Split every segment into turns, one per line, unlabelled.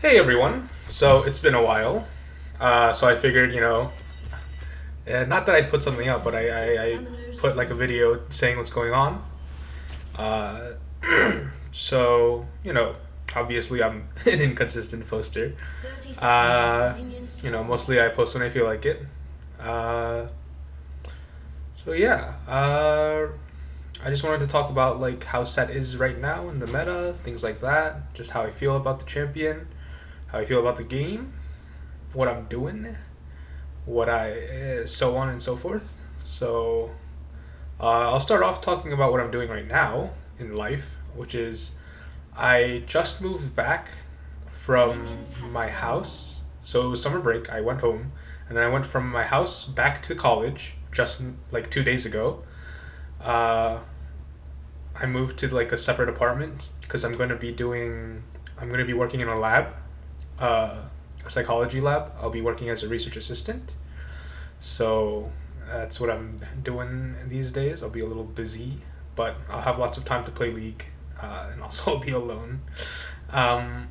Hey everyone. So it's been a while. So I figured, not that I'd put something up, but I put like a video saying what's going on. Uh, so, obviously I'm an inconsistent poster. Uh, mostly I post when I feel like it. Uh, so yeah, I just wanted to talk about like how Set is right now in the meta, things like that. Just how I feel about the champion, how I feel about the game, what I'm doing, so on and so forth. So I'll start off talking about what I'm doing right now in life, which is I just moved back from my house. So it was summer break. I went home, and then I went from my house back to college just like 2 days ago. Uh, I moved to like a separate apartment because I'm going to be working in a lab, uh, a psychology lab. I'll be working as a research assistant. So that's what I'm doing these days. I'll be a little busy, but I'll have lots of time to play League, and also I'll be alone. Um,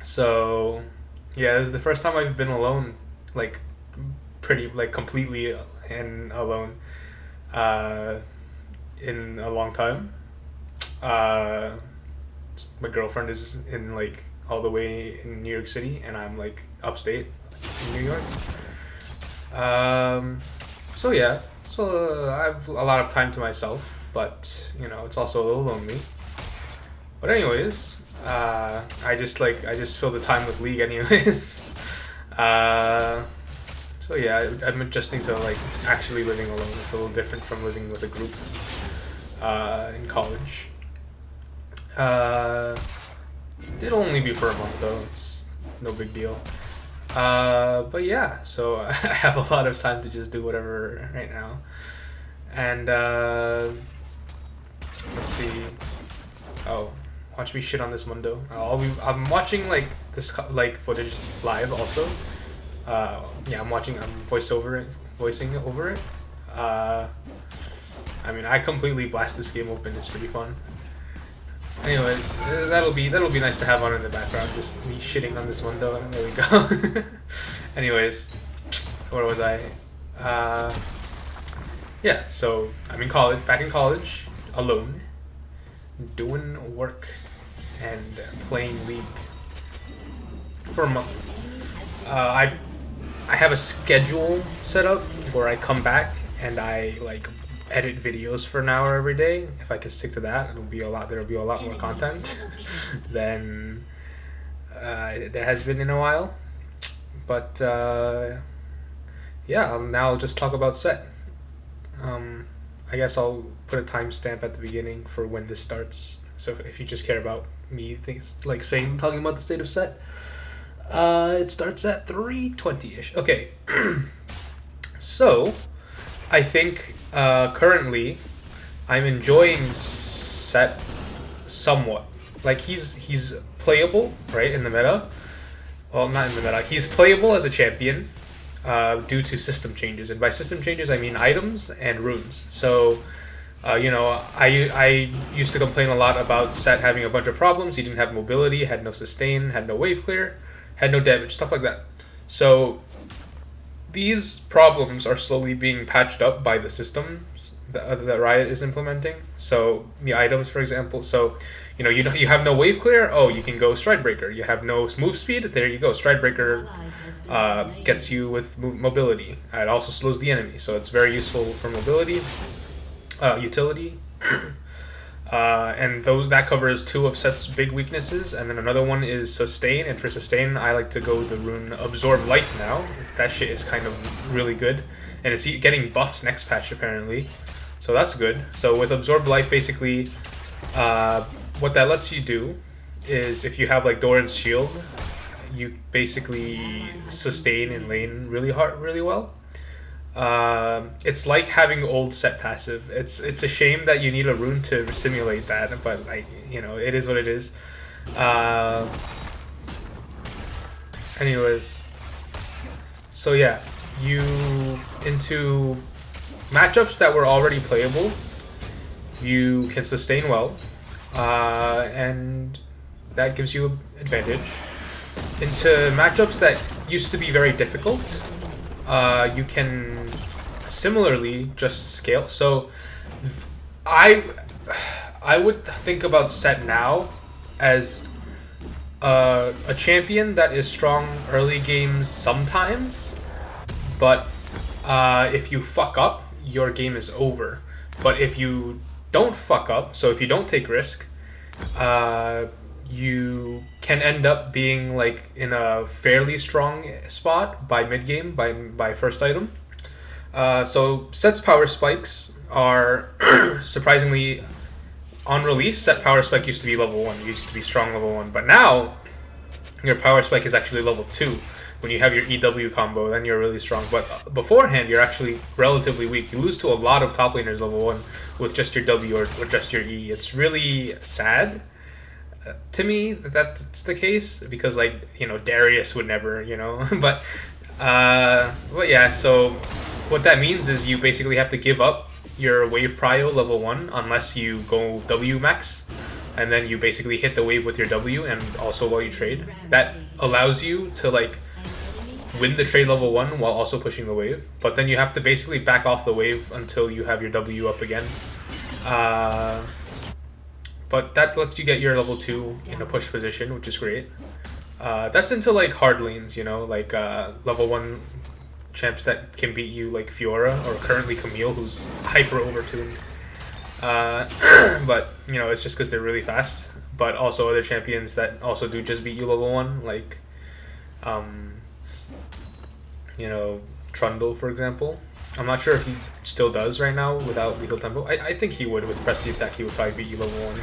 so yeah, this is the first time I've been alone, like pretty like completely and alone, uh, in a long time. Uh, my girlfriend is in like all the way in New York City, and I'm like upstate in New York. Um, so yeah, so I have a lot of time to myself, but it's also a little lonely. But anyways, I just fill the time with League anyways. uh, so yeah, I'm adjusting to like actually living alone. It's a little different from living with a group in college. Uh, it'll only be for a month though. It's no big deal. But yeah, so I have a lot of time to just do whatever right now. And let's see. Oh, watch me shit on this Mundo. I'm watching like like footage live also. Yeah, I'm voicing over it. Uh, I mean, I completely blast this game open. It's pretty fun. Anyways, that'll be nice to have on in the background. Just me shitting on this window. There we go. Anyways, where was I? Uh, yeah. So I'm in college, back in college, alone, doing work and playing League for a month. I have a schedule set up where I come back and I like edit videos for an hour every day. If I can stick to that, it'll be a lot. There'll be a lot more content than there has been in a while. But yeah, now I'll just talk about Set. I guess I'll put a timestamp at the beginning for when this starts. So if you just care about me, things like talking about the state of Set, it starts at 3:20 ish. Okay, so I think currently I'm enjoying Set somewhat. Like he's playable, right, in the meta. Well, not in the meta. He's playable as a champion due to system changes, and by system changes I mean items and runes. So, I used to complain a lot about Set having a bunch of problems. He didn't have mobility, had no sustain, had no wave clear, had no damage, stuff like that. So these problems are slowly being patched up by the systems that Riot is implementing. So the items, for example, you have no wave clear. Oh, you can go Stride Breaker. You have no move speed. There you go. Stride Breaker gets you with mobility. It also slows the enemy, so it's very useful for mobility utility. And that covers two of Set's big weaknesses, and then another one is sustain. And for sustain, I like to go the rune Absorb Light now. That shit is kind of really good, and it's getting buffed next patch apparently, so that's good. So with Absorb Light, basically, what that lets you do is if you have like Doran's shield, you basically sustain in lane really well. It's like having old Set passive. It's a shame that you need a rune to simulate that, but like it is what it is. Anyways, so yeah, you into matchups that were already playable, you can sustain well, and that gives you an advantage. Into matchups that used to be very difficult, you can similarly just scale. So I would think about Sett now as a champion that is strong early games sometimes, but if you fuck up, your game is over. But if you don't fuck up, so if you don't take risk, you can end up being like in a fairly strong spot by mid game, by first item. So Sett's power spikes are surprisingly on release. Sett power spike used to be level 1, used to be strong level 1, but now your power spike is actually level 2. When you have your EW combo, then you're really strong. But beforehand, you're actually relatively weak. You lose to a lot of top laners level 1 with just your W or just your E. It's really sad to me that that's the case, because, like, you know, Darius would never, you know. but yeah, so what that means is you basically have to give up your wave prio level 1 unless you go W max, and then you basically hit the wave with your W and also while you trade. That allows you to, like, win the trade level 1 while also pushing the wave, but then you have to basically back off the wave until you have your W up again. But that lets you get your level 2 in a push position, which is great. That's into, like, hard lanes, you know, like level 1 champs that can beat you, like Fiora or currently Camille, who's hyper overtuned. But, you know, it's just because they're really fast. But also other champions that also do just beat you level 1, like you know, Trundle, for example. I'm not sure if he still does right now without Lethal Tempo. I think he would. With Press the Attack, he would probably beat you level 1.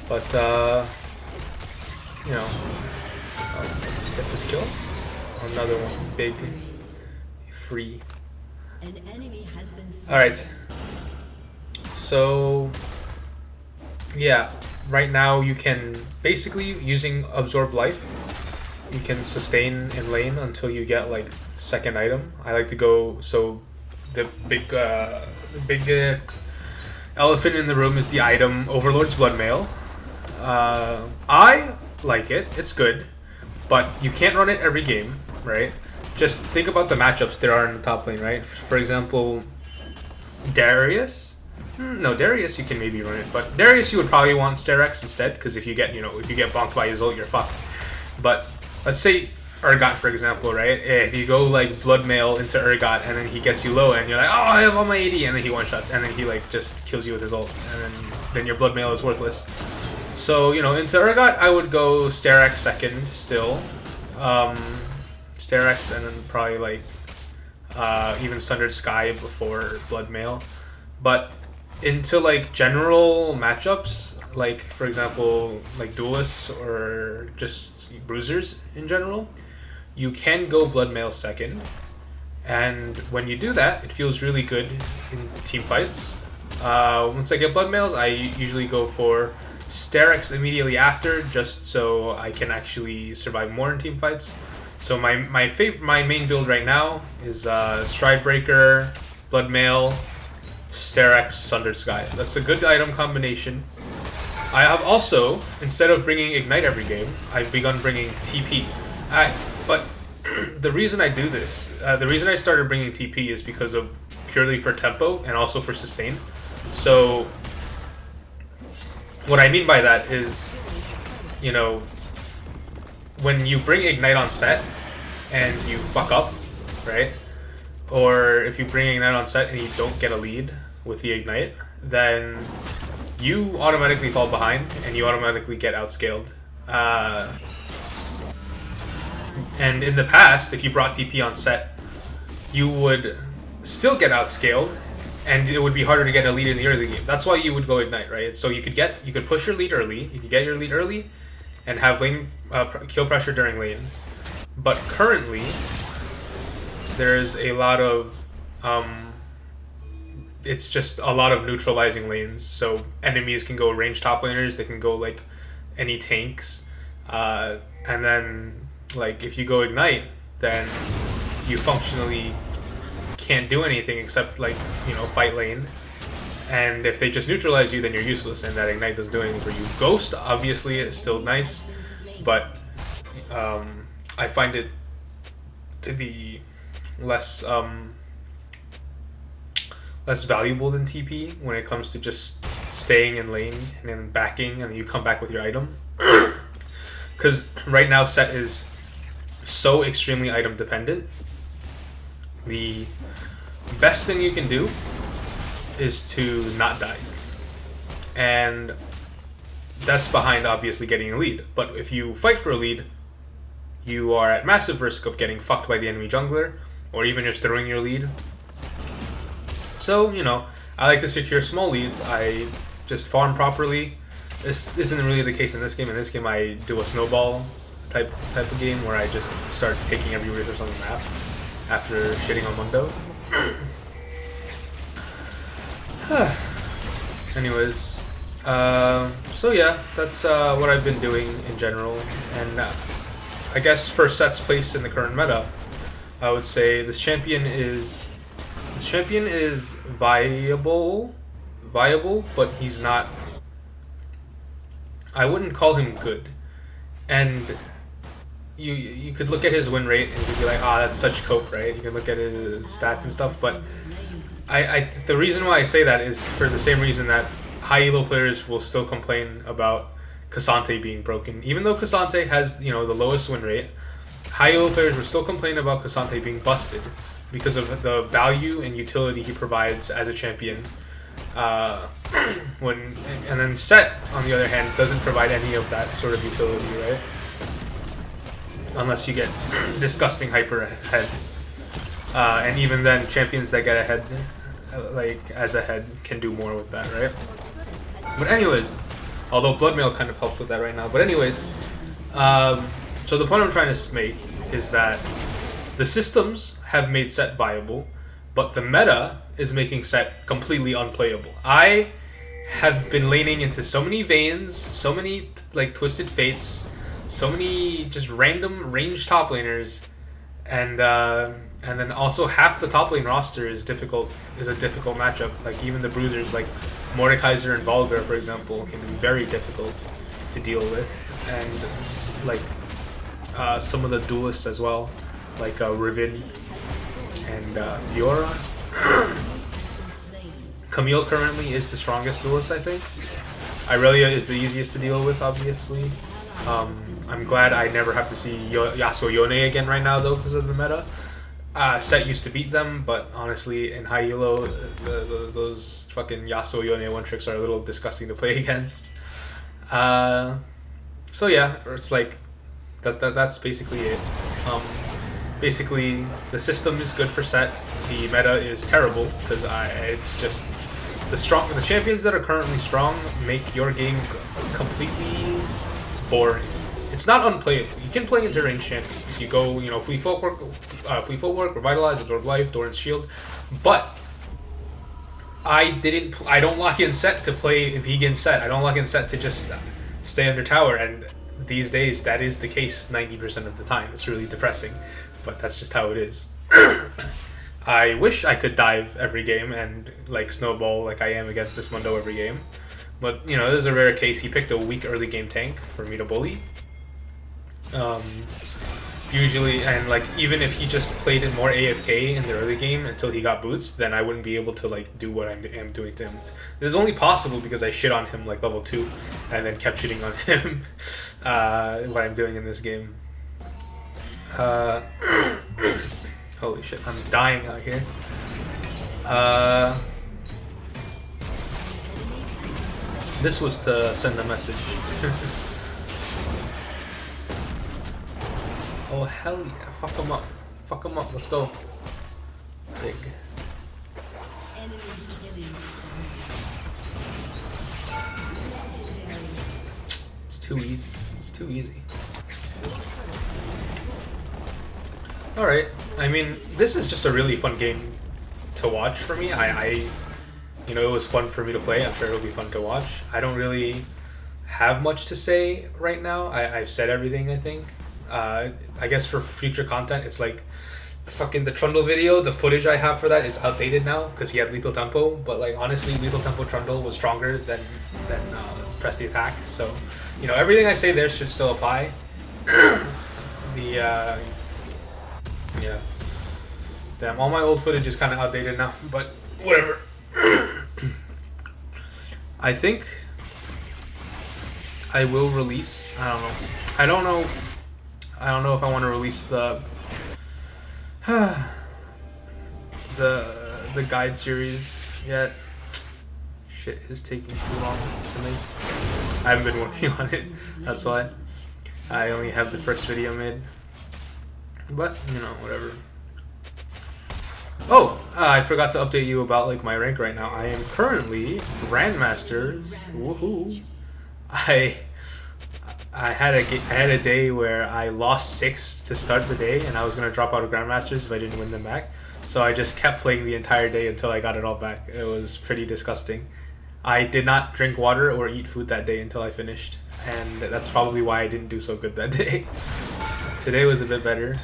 But, you know, let's get this kill. Another one. Big. Free. Alright. So, yeah. Right now, you can, basically, using Absorb Life, you can sustain in lane until you get, like, second item. I like to go, so the big elephant in the room is the item Overlord's Bloodmail. I like it, it's good, but you can't run it every game, right? Just think about the matchups there are in the top lane, right? For example, Darius. No, Darius you can maybe run it, but Darius you would probably want Sterex instead, because if you get, you know, if you get bonked by his ult, you're fucked. But let's say Urgot, for example, right? If you go, like, Bloodmail into Urgot and then he gets you low and you're like, oh, I have all my AD, and then he one-shot, and then he, like, just kills you with his ult, and then your Bloodmail is worthless. So, you know, into Urgot, I would go Sterex second still. Sterex and then probably, like, even Sundered Sky before Bloodmail. But into, like, general matchups, like, for example, like Duelists or just Bruisers in general, you can go Bloodmail second, and when you do that, it feels really good in team fights. Once I get Bloodmails, I usually go for Sterex immediately after, just so I can actually survive more in team fights. So my main build right now is Stridebreaker, Bloodmail, Sterex, Sundered Sky. That's a good item combination. I have also, instead of bringing Ignite every game, I've begun bringing TP. But the reason I do this, the reason I started bringing TP is because of purely for tempo and also for sustain. So what I mean by that is, you know, when you bring Ignite on Sett and you fuck up, right? Or if you bring Ignite on Sett and you don't get a lead with the Ignite, then you automatically fall behind and you automatically get outscaled. And in the past, if you brought TP on Sett, you would still get outscaled, and it would be harder to get a lead in the early game. That's why you would go Ignite, right? So you could push your lead early, you could get your lead early, and have lane kill pressure during lane. But currently, there's a lot of it's just a lot of neutralizing lanes. So enemies can go range top laners, they can go, like, any tanks, and then, like, if you go Ignite, then you functionally can't do anything except, like, you know, fight lane. And if they just neutralize you, then you're useless, and that ignite doesn't do anything for you. Ghost, obviously, is still nice, but I find it to be less less valuable than TP when it comes to just staying in lane and then backing, and then you come back with your item. Because right now Sett is so extremely item dependent. The best thing you can do is to not die, and that's behind obviously getting a lead. But if you fight for a lead, you are at massive risk of getting fucked by the enemy jungler, or even just throwing your lead. So, you know, I like to secure small leads. I just farm properly. This isn't really the case in this game. In this game, I do a snowball type of game where I just start taking every resource on the map after shitting on Mundo. Anyways, so yeah, that's what I've been doing in general, and I guess for Sett's place in the current meta, I would say this champion is viable, but he's not. I wouldn't call him good, and you could look at his win rate and you'd be like, ah, that's such cope, right? You can look at his stats and stuff, but the reason why I say that is for the same reason that high elo players will still complain about Cassante being broken. Even though Cassante has, you know, the lowest win rate, high elo players will still complain about Cassante being busted because of the value and utility he provides as a champion. And then Sett, on the other hand, doesn't provide any of that sort of utility, right? Unless you get disgusting hyper ahead. And even then, champions that get ahead, like as ahead, can do more with that, right? But anyways, although Bloodmail kind of helps with that right now. But anyways, so the point I'm trying to make is that the systems have made Sett viable, but the meta is making Sett completely unplayable. I have been laning into so many Vaynes, so many like Twisted Fates, so many just random ranged top laners, and then also half the top lane roster is a difficult matchup. Like even the bruisers like Mordekaiser and Volgar, for example, can be very difficult to deal with, and like some of the duelists as well, like Riven and Fiora. Camille currently is the strongest duelist, I think. Irelia is the easiest to deal with, obviously. I'm glad I never have to see Yasuo Yone again right now, though, because of the meta. Sett used to beat them, but honestly, in high elo, those fucking Yasuo Yone one-tricks are a little disgusting to play against. So yeah, it's like, that's basically it. Basically, the system is good for Sett. The meta is terrible because it's just the champions that are currently strong make your game completely boring. It's not unplayable. You can play into ranged champions. You go, you know, free footwork, revitalize, absorb life, Doran's shield, but I don't lock in Sett to play vegan Sett. I don't lock in Sett to just stay under tower, and these days that is the case 90% of the time. It's really depressing, but that's just how it is. I wish I could dive every game and like snowball like I am against this Mundo every game, but you know, this is a rare case. He picked a weak early game tank for me to bully. Usually, and like even if he just played it more AFK in the early game until he got boots, then I wouldn't be able to like do what I am doing to him. This is only possible because I shit on him like level 2 and then kept shitting on him what I'm doing in this game. Holy shit, I'm dying out here. This was to send a message. Oh hell yeah, fuck him up. Fuck him up, let's go. Big. It's too easy. It's too easy. Alright, I mean, this is just a really fun game to watch for me. You know, it was fun for me to play. I'm sure it'll be fun to watch. I don't really have much to say right now. I've said everything, I think. I guess for future content, it's like fucking the Trundle video, the footage I have for that is outdated now because he had Lethal Tempo. But like honestly, Lethal Tempo Trundle was stronger than Press the Attack. So, you know, everything I say there should still apply. Yeah. Damn, all my old footage is kind of outdated now, but whatever. I think I will release. I don't know if I want to release the the guide series yet. Shit is taking too long to make. I haven't been working on it. That's why I only have the first video made. But you know, whatever. Oh, I forgot to update you about like my rank right now. I am currently Grandmasters. Woohoo! I had a day where I lost 6 to start the day, and I was gonna drop out of Grandmasters if I didn't win them back. So I just kept playing the entire day until I got it all back. It was pretty disgusting. I did not drink water or eat food that day until I finished, and that's probably why I didn't do so good that day. Today was a bit better.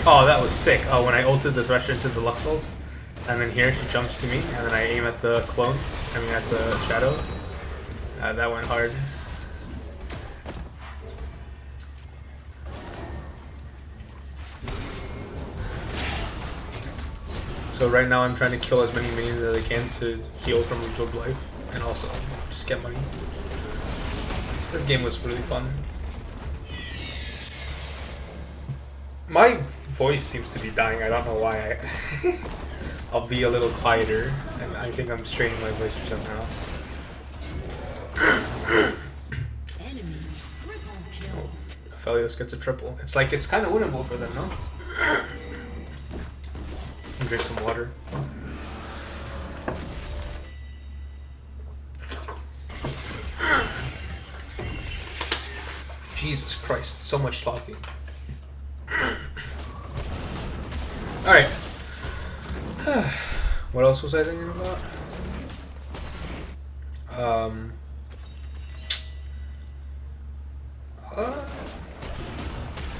Oh, that was sick. Oh, when I ulted the Thresher into the Lux ult, and then here she jumps to me, and then I aim at the clone, at the Shadow. That went hard. So right now I'm trying to kill as many minions as I can to heal from absorbed life, and also just get money. This game was really fun. My voice seems to be dying. I don't know why. I'll be a little quieter, and I think I'm straining my voice or somehow. Oh, Aphelios gets a triple. It's like it's kind of winnable for them, no? Drink some water. Jesus Christ, so much talking. Alright. What else was I thinking about? I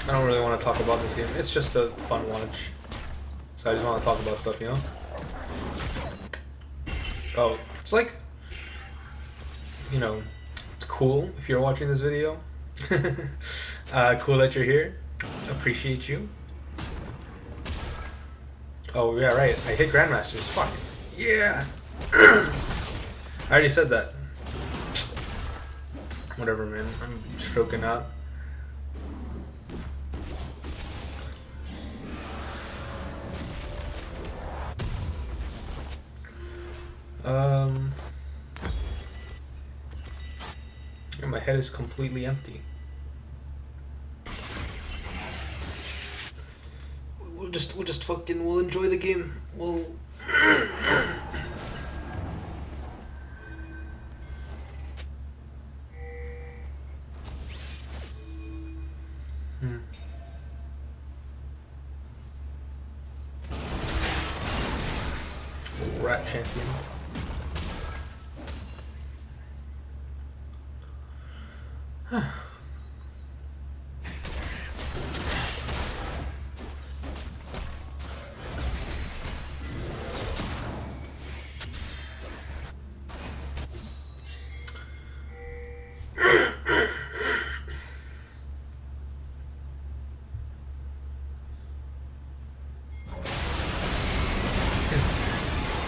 don't really want to talk about this game. It's just a fun watch. So I just want to talk about stuff, you know? Oh, it's like, you know, it's cool if you're watching this video. Cool that you're here. Appreciate you. Oh, yeah, right. I hit Grandmasters. Fuck. Yeah. I already said that. Whatever, man. I'm stroking out. And my head is completely empty. We'll enjoy the game. We'll Rat champion.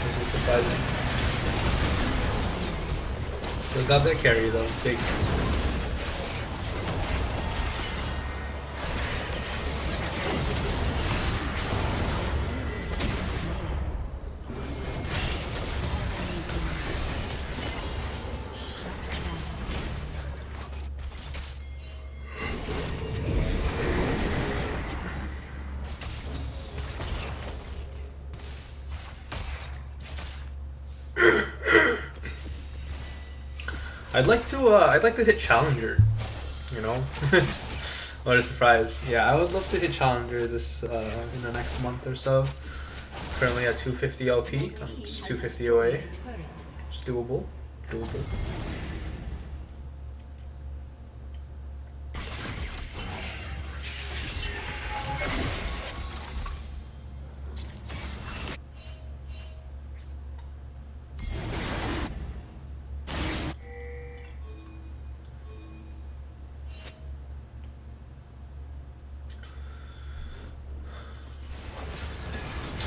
This is surprising. Still got their carry though, big. I'd like to hit Challenger, you know? What a surprise. Yeah, I would love to hit Challenger this in the next month or so. Currently at 250 LP. I'm just 250 away. It's doable. Doable.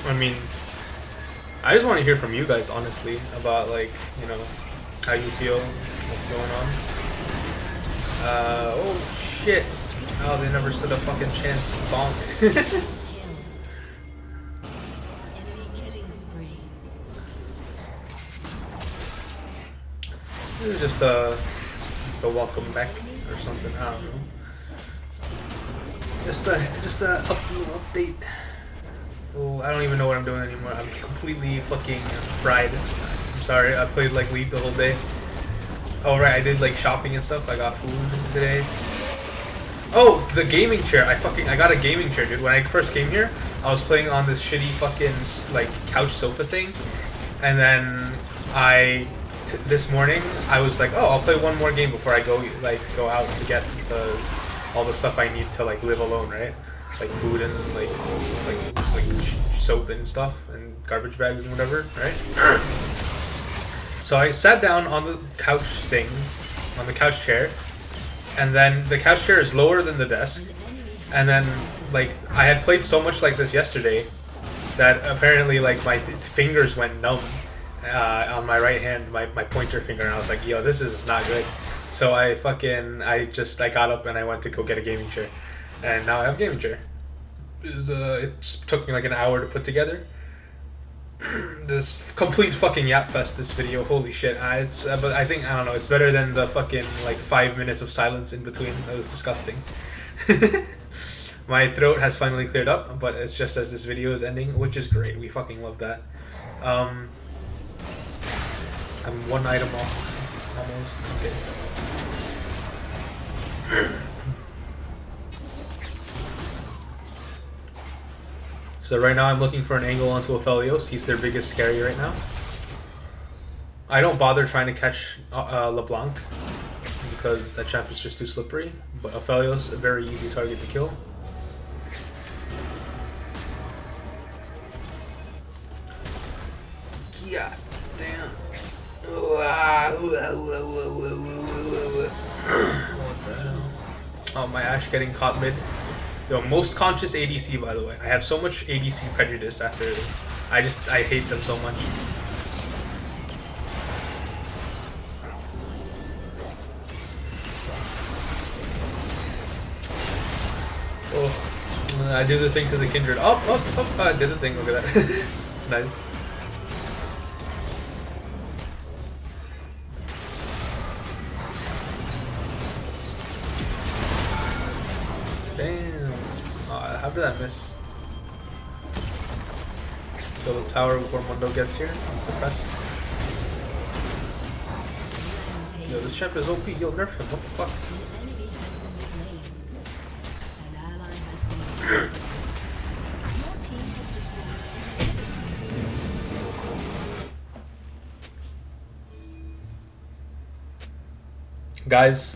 I mean, I just want to hear from you guys, honestly, about, like, you know, how you feel, what's going on. Oh shit. Oh, they never stood a fucking chance. Bonk. This is just a welcome back or something. I don't know. Just a update. Oh, I don't even know what I'm doing anymore. I'm completely fucking fried. I'm sorry. I played like League the whole day. Oh right, I did like shopping and stuff. I got food today. Oh, the gaming chair. I got a gaming chair, dude. When I first came here, I was playing on this shitty fucking like couch sofa thing, and then this morning I was like, oh, I'll play one more game before I go out to get all the stuff I need to like live alone, right? Like food and like soap and stuff and garbage bags and whatever, right? So I sat down on the couch thing, on the couch chair, and then the couch chair is lower than the desk, and then like I had played so much like this yesterday that apparently like my fingers went numb on my right hand, my pointer finger, and I was like, yo, this is not good. So I got up and I went to go get a gaming chair, and now I have a gaming chair. It took me like an hour to put together. This complete fucking yap fest, this video. Holy shit. But I think, I don't know, it's better than the fucking like 5 minutes of silence in between. That was disgusting. My throat has finally cleared up, but it's just as this video is ending, which is great. We fucking love that. I'm one item off almost. Okay. So right now I'm looking for an angle onto Aphelios. He's their biggest scary right now. I don't bother trying to catch LeBlanc because that champ is just too slippery. But Aphelios, a very easy target to kill. Yeah, damn. What the hell? Oh, my Ashe getting caught mid. Yo, most conscious ADC, by the way. I have so much ADC prejudice after this. I hate them so much. Oh, I do the thing to the Kindred. Up, I did the thing. Look at that. Nice. Damn. How did that miss? Kill the tower before Mundo gets here. He's depressed. Yo, this champ is OP. Yo, nerf him. What the fuck? Guys,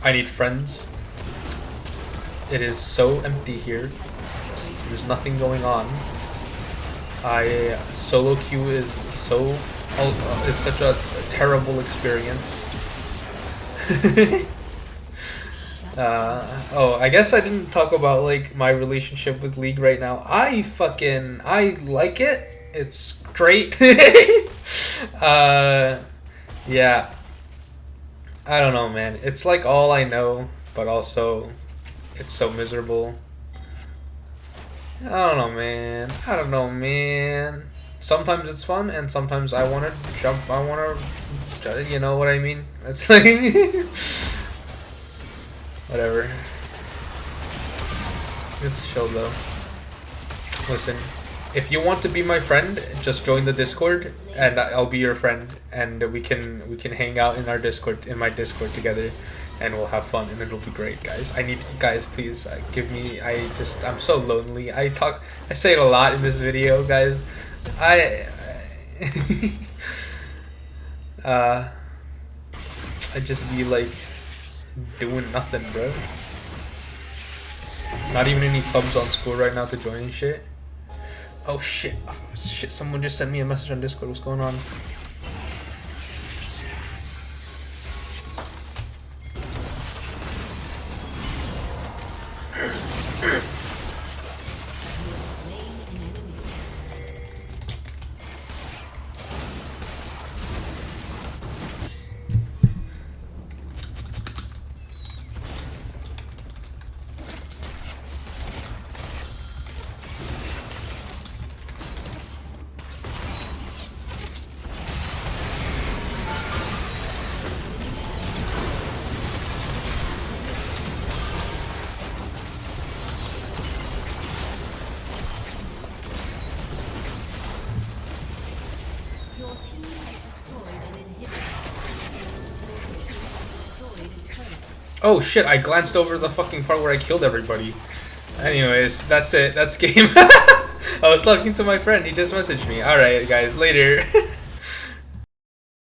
I need friends. It is so empty here. There's nothing going on. Solo queue is such a terrible experience. Oh, I guess I didn't talk about like my relationship with League right now. I like it. It's great. Yeah. I don't know, man. It's like all I know, but also it's so miserable. I don't know, man. Sometimes it's fun, and sometimes I want to jump. You know what I mean? It's like whatever. It's chill though. Listen, if you want to be my friend, just join the Discord, and I'll be your friend, and we can hang out in our Discord, in my Discord together. and we'll have fun, and it'll be great, guys. I need guys, please give me. I'm so lonely. I say it a lot in this video, guys. I just be like doing nothing, bro. Not even any clubs on school right now to join and shit. Oh shit! Oh, shit! Someone just sent me a message on Discord. What's going on? Oh shit, I glanced over the fucking part where I killed everybody. Anyways, that's it. That's game. I was talking to my friend. He just messaged me. Alright, guys, later.